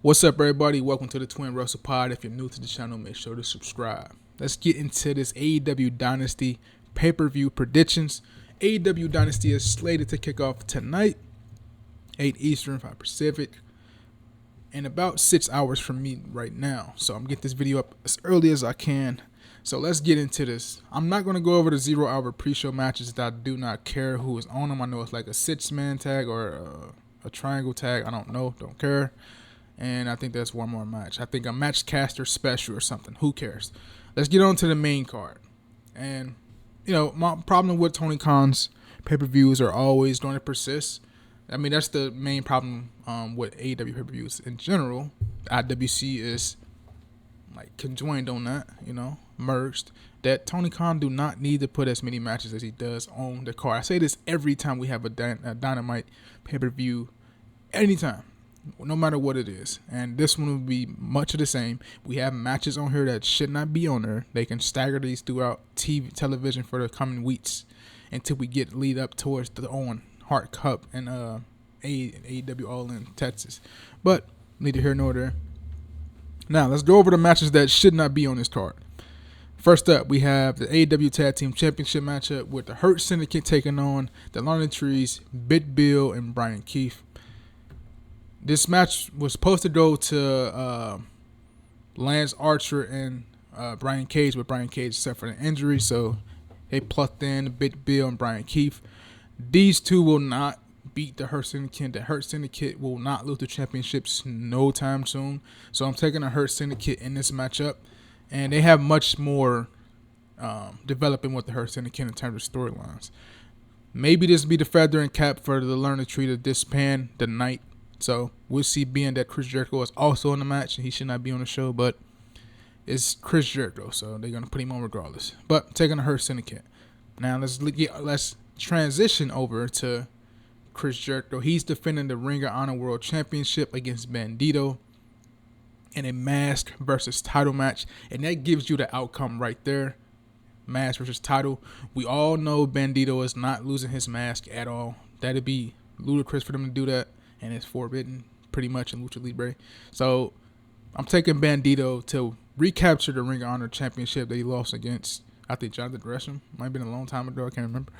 What's up, everybody? Welcome to the Twin Russell Pod. If you're new to the channel, make sure to subscribe. Let's get into this Aew Dynasty pay-per-view predictions. Aew Dynasty is slated to kick off tonight, 8 Eastern, 5 Pacific, in about 6 hours from me right now. So I'm getting this video up as early as I can. So let's get into this. I'm not going to go over the 0-hour pre-show matches that I do not care who is on them. I know it's like a 6-man tag or a triangle tag. I don't know. Don't care. And I think that's one more match. I think a Matchcaster special or something. Who cares? Let's get on to the main card. And, my problem with Tony Khan's pay-per-views are always going to persist. I mean, that's the main problem with AEW pay-per-views in general. IWC is conjoined on that, merged. That Tony Khan do not need to put as many matches as he does on the card. I say this every time we have a Dynamite pay-per-view, anytime. No matter what it is. And this one will be much of the same. We have matches on here that should not be on there. They can stagger these throughout television for the coming weeks until we get lead up towards the Owen Hart Cup and AEW All In Texas. But neither here nor there. Now let's go over the matches that should not be on this card. First up, we have the AEW Tag Team Championship matchup with the Hurt Syndicate taking on the London Trees, Big Bill, and Brian Keith. This match was supposed to go to Lance Archer and Brian Cage, but Brian Cage suffered an injury, so they plucked in Big Bill and Brian Keith. These two will not beat the Hurt Syndicate. The Hurt Syndicate will not lose the championships no time soon. So I'm taking the Hurt Syndicate in this matchup, and they have much more developing with the Hurt Syndicate in terms of storylines. Maybe this will be the feather and cap for the Learner Tree to disband the night. So we'll see, being that Chris Jericho is also in the match and he should not be on the show, but it's Chris Jericho, so they're gonna put him on regardless. But taking the Hurt Syndicate. Now let's transition over to Chris Jericho. He's defending the Ring of Honor World Championship against Bandito in a mask versus title match, and that gives you the outcome right there. Mask versus title. We all know Bandito is not losing his mask at all. That'd be ludicrous for them to do that. And it's forbidden pretty much in Lucha Libre. So I'm taking Bandito to recapture the Ring of Honor Championship that he lost against, I think, Jonathan Gresham. Might have been a long time ago. I can't remember.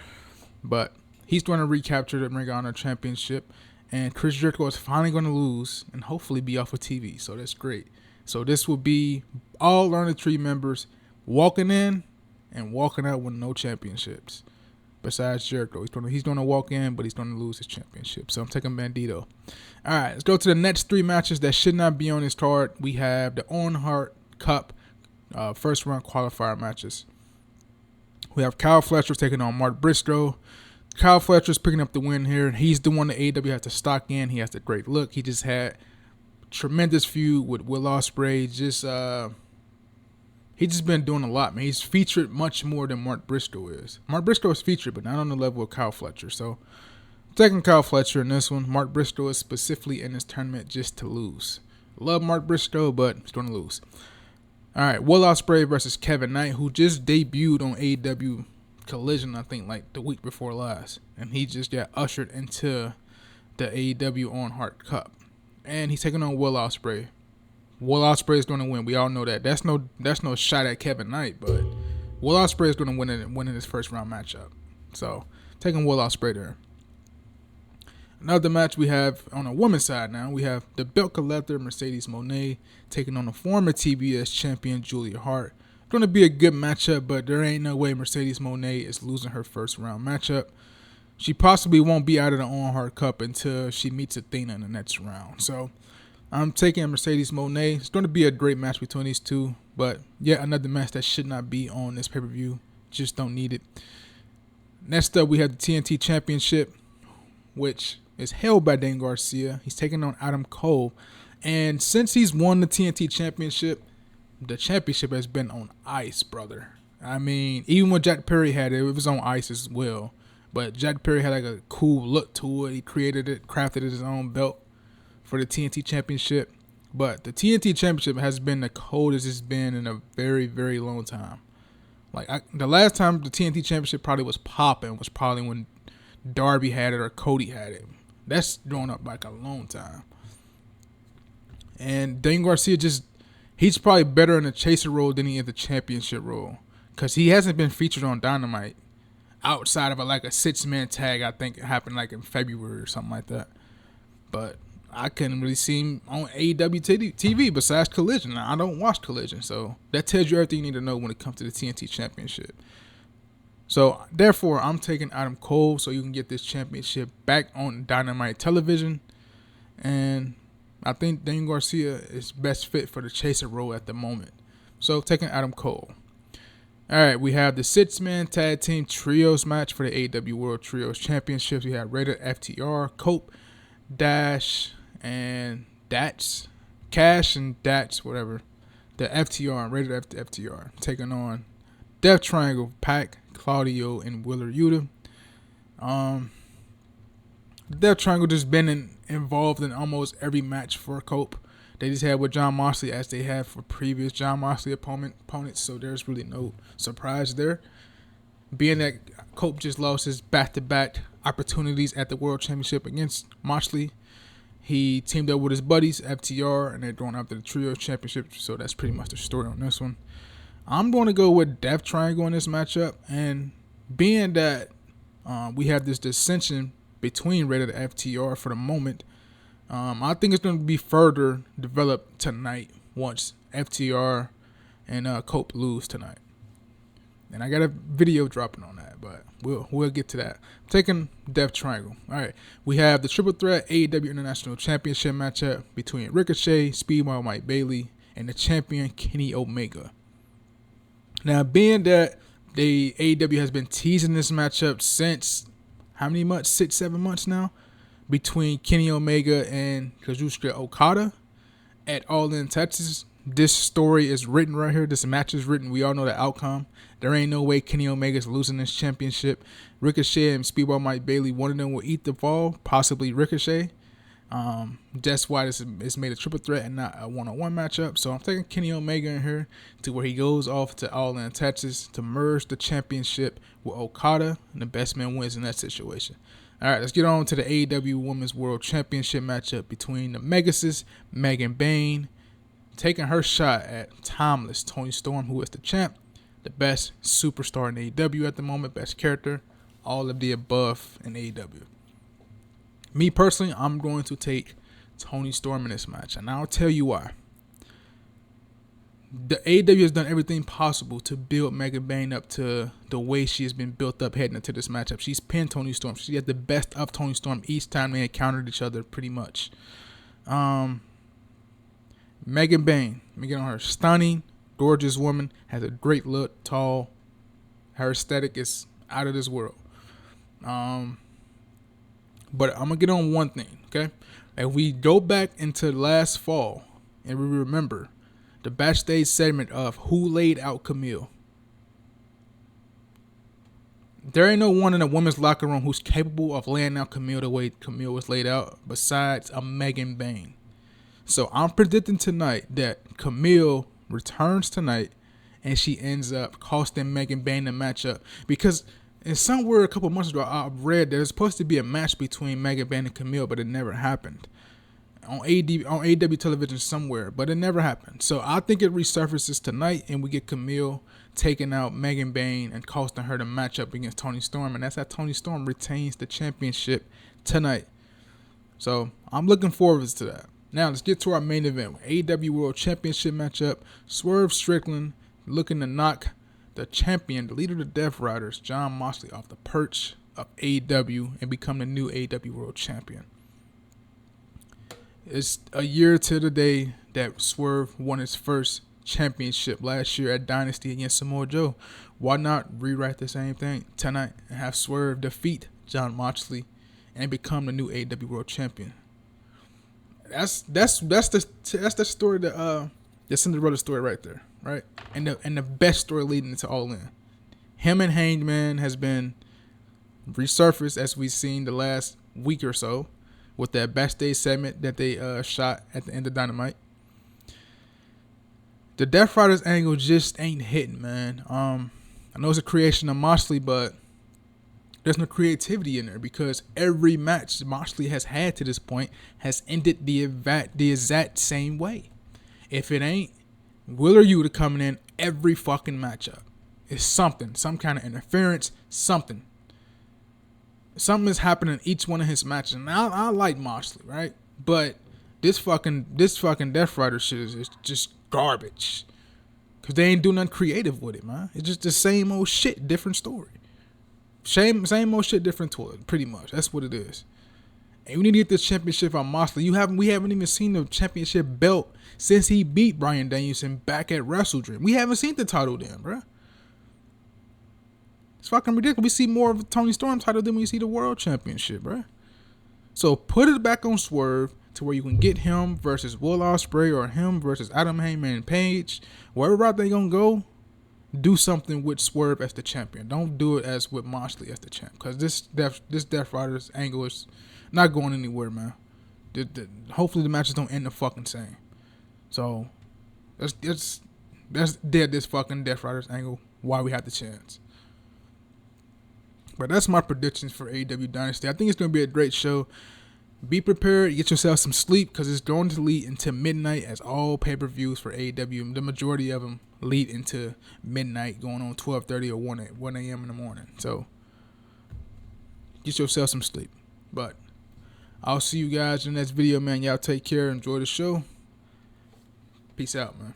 But he's going to recapture the Ring of Honor Championship. And Chris Jericho is finally going to lose and hopefully be off of TV. So that's great. So this will be all Learner Tree members walking in and walking out with no championships. Besides Jericho, he's going to walk in, but he's going to lose his championship. So I'm taking Bandito. All right, let's go to the next 3 matches that should not be on this card. We have the Owen Hart Cup first round qualifier matches. We have Kyle Fletcher taking on Mark Briscoe. Kyle Fletcher's picking up the win here. He's the one that AEW has to stock in. He has a great look. He just had tremendous feud with Will Ospreay. He's just been doing a lot, man. He's featured much more than Mark Briscoe is. Mark Briscoe is featured, but not on the level of Kyle Fletcher. So, I'm taking Kyle Fletcher in this one. Mark Briscoe is specifically in this tournament just to lose. Love Mark Briscoe, but he's going to lose. All right, Will Ospreay versus Kevin Knight, who just debuted on AEW Collision, I think, like the week before last. And he just got ushered into the AEW Owen Hart Cup. And he's taking on Will Ospreay. Will Ospreay is going to win. We all know that. That's no shot at Kevin Knight, but Will Ospreay is going to win in his first round matchup. So taking Will Ospreay there. Another match we have on the women's side now. We have the belt collector Mercedes Moné taking on the former TBS champion Julia Hart. Going to be a good matchup, but there ain't no way Mercedes Moné is losing her first round matchup. She possibly won't be out of the Owen Hart Cup until she meets Athena in the next round. So I'm taking Mercedes Moné. It's going to be a great match between these two, but yet another match that should not be on this pay-per-view. Just don't need it. Next up, we have the TNT Championship, which is held by Dan Garcia. He's taking on Adam Cole. And since he's won the TNT Championship, the championship has been on ice, brother. I mean, even when Jack Perry had it, it was on ice as well. But Jack Perry had like a cool look to it. He created it, crafted his own belt for the TNT Championship. But the TNT Championship has been the coldest it's been in a very, very long time. The last time the TNT Championship probably was popping was probably when Darby had it or Cody had it. That's going up like a long time. And Daniel Garcia he's probably better in the chaser role than he is the championship role. Because he hasn't been featured on Dynamite outside of a 6-man tag. I think it happened in February or something like that. But I couldn't really see him on AEW TV besides Collision. Now, I don't watch Collision, so that tells you everything you need to know when it comes to the TNT Championship. So, therefore, I'm taking Adam Cole so you can get this championship back on Dynamite television. And I think Daniel Garcia is best fit for the chaser role at the moment. So, taking Adam Cole. All right, we have the 6-man tag team trios match for the AEW World Trios Championships. We have Rated FTR, Cope, Dash, and Dats. Cash and Dats, whatever. The FTR and Rated FTR taking on Death Triangle, Pac, Claudio, and Wheeler Yuta. Death Triangle just been involved in almost every match for Cope. They just had with John Moxley as they had for previous John Moxley opponents, so there's really no surprise there. Being that Cope just lost his back-to-back opportunities at the World Championship against Moxley, he teamed up with his buddies, FTR, and they're going after the Trio Championship, so that's pretty much the story on this one. I'm going to go with Death Triangle in this matchup, and being that we have this dissension between Rated FTR for the moment, I think it's going to be further developed tonight once FTR and Cope lose tonight. And I got a video dropping on that, but we'll get to that. I'm taking Death Triangle. All right, we have the Triple Threat AEW International Championship matchup between Ricochet, Speedball Mike Bailey, and the champion Kenny Omega. Now, being that the AEW has been teasing this matchup since how many months? 6-7 months now, between Kenny Omega and Kazuchika Okada at All In Texas. This story is written right here. This match is written. We all know the outcome. There ain't no way Kenny Omega's losing this championship. Ricochet and Speedball Mike Bailey, one of them will eat the fall, possibly Ricochet. That's why it's made a triple threat and not a one-on-one matchup. So I'm taking Kenny Omega in here to where he goes off to All In Texas to merge the championship with Okada, and the best man wins in that situation. All right, let's get on to the AEW Women's World Championship matchup between the Megasis, Megan Bayne, taking her shot at Timeless Toni Storm, who is the champ, the best superstar in AEW at the moment, best character, all of the above in AEW. Me personally, I'm going to take Toni Storm in this match, and I'll tell you why. The AEW has done everything possible to build Megan Bayne up to the way she has been built up heading into this matchup. She's pinned Toni Storm. She had the best of Toni Storm each time they encountered each other, pretty much. Megan Bayne, let me get on her. Stunning, gorgeous woman, has a great look, tall. Her aesthetic is out of this world. But I'm going to get on one thing, okay? If we go back into last fall and we remember the backstage segment of who laid out Camille, there ain't no one in the women's locker room who's capable of laying out Camille the way Camille was laid out besides a Megan Bayne. So I'm predicting tonight that Camille returns tonight and she ends up costing Megan Bayne the matchup, because in somewhere a couple months ago I read there's supposed to be a match between Megan Bayne and Camille, but it never happened on AEW television somewhere, but it never happened. So I think it resurfaces tonight and we get Camille taking out Megan Bayne and costing her the matchup against Toni Storm, and that's how Toni Storm retains the championship tonight. So I'm looking forward to that. Now let's get to our main event, AEW World Championship matchup. Swerve Strickland looking to knock the champion, the leader of the Death Riders, Jon Moxley, off the perch of AEW and become the new AEW World Champion. It's a year to the day that Swerve won his first championship last year at Dynasty against Samoa Joe. Why not rewrite the same thing tonight and have Swerve defeat Jon Moxley and become the new AEW World Champion? That's the story, the Cinderella story right there, right? And the best story leading into All In. Him and Hangman has been resurfaced as we've seen the last week or so with that backstage segment that they shot at the end of Dynamite. The Death Riders angle just ain't hitting, man. I know it's a creation of Moxley, but There's no creativity in there because every match Moxley has had to this point has ended the exact same way. If it ain't Will or Yuta coming in every fucking matchup, it's something, some kind of interference, something. Something is happening in each one of his matches. And I like Moxley, right? But this fucking Death Rider shit is just garbage. Cause they ain't do nothing creative with it, man. It's just the same old shit, different story. Same old shit, different toilet. Pretty much, that's what it is. And we need to get this championship on Moxley. We haven't even seen the championship belt since he beat Bryan Danielson back at Wrestle Dream. We haven't seen the title then, bro. It's fucking ridiculous. We see more of the Tony Storm title than we see the World Championship, bro. So put it back on Swerve to where you can get him versus Will Ospreay or him versus Adam Heyman and Page. Wherever route they gonna go, do something with Swerve as the champion. Don't do it as with Moxley as the champ. Because this Death Riders angle is not going anywhere, man. Hopefully the matches don't end the fucking same. So that's dead, this fucking Death Riders angle while we have the chance. But that's my predictions for Aew Dynasty. I think it's going to be a great show. Be prepared. Get yourself some sleep because it's going to lead into midnight as all pay-per-views for AEW. The majority of them lead into midnight, going on 12:30 or 1 a.m. in the morning. So get yourself some sleep. But I'll see you guys in the next video, man. Y'all take care. Enjoy the show. Peace out, man.